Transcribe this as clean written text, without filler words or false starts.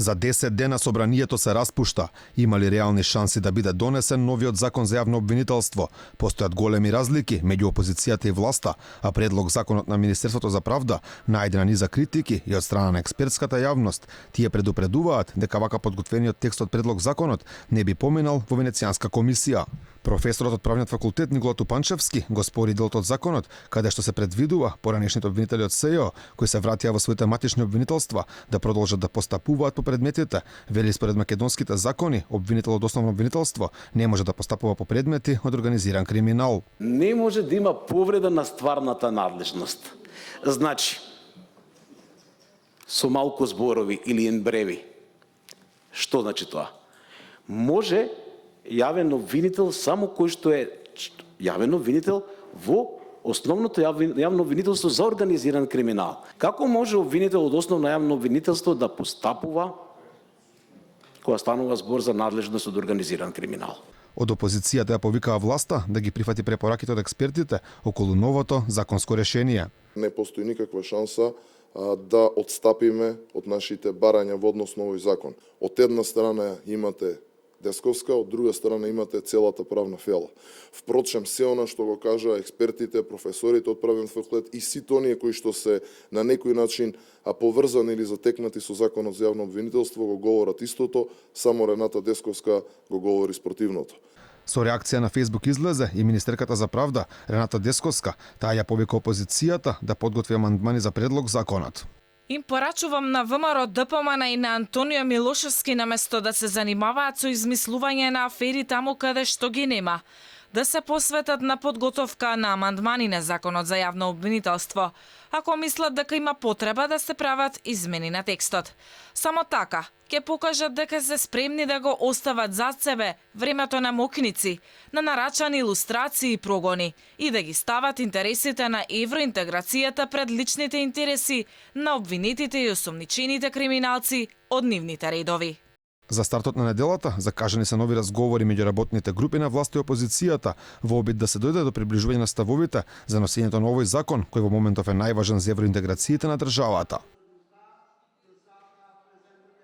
За 10 дена собранието се распушта. Има ли реални шанси да биде донесен новиот закон за јавно обвинителство? Постојат големи разлики меѓу опозицијата и власта, а предлог законот на Министерството за правда најде на низа критики и од страна на експертската јавност. Тие предупредуваат дека вака подготвениот текст од предлог законот не би поминал во Венецијанска комисија. Професорот од правниот факултет Никола Тупанчевски го спори делот од законот, каде што се предвидува поранешните обвинители од СЕО, кои се вратија во своите матични обвинителства, да продолжат да постапуваат по предметите. Вели според македонските закони, обвинител од основно обвинителство не може да постапува по предмети од организиран криминал. Не може да има повреда на стварната надлежност. Значи, со малку зборови или енбреви. Што значи тоа? Може јавен обвинител само кој што е јавен обвинител во основното јавно обвинителство за организиран криминал. Како може обвинител од основно јавно обвинителство да постапува кога станува збор за надлежност од организиран криминал? Од опозицијата ја повикаа власта да ги прифати препораките од експертите околу новото законско решение. Не постои никаква шанса да отстапиме од нашите барања во однос на овој закон. Од една страна имате Десковска, од друга страна имате целата правна фела. Впрочем, се она што го кажа експертите, професорите од правен факултет и сите оние кои што се на некој начин поврзани или затекнати со законот за јавно обвинителство го говорат истото, само Рената Десковска го говори спротивното. Со реакција на Facebook излезе и министерката за правда Рената Десковска. Таа ја повика опозицијата да подготви амандмани за предлог законот. Им порачувам на ВМРО, ДПМН и на Антонио Милошевски наместо да се занимаваат со измислување на афери таму каде што ги нема, да се посветат на подготовка на амандмани на законот за јавно обвинителство, ако мислат дека има потреба да се прават измени на текстот. Само така ќе покажат дека се спремни да го остават зад себе времето на мокници, на нарачани илустрации и прогони и да ги стават интересите на евроинтеграцијата пред личните интереси на обвинетите и осомничените криминалци од нивните редови. За стартот на неделата закажани се нови разговори меѓу работните групи на власт и опозицијата во обид да се дојде до приближување на ставовите за носењето на овој закон кој во моментов е најважен за евроинтеграцијата на државата.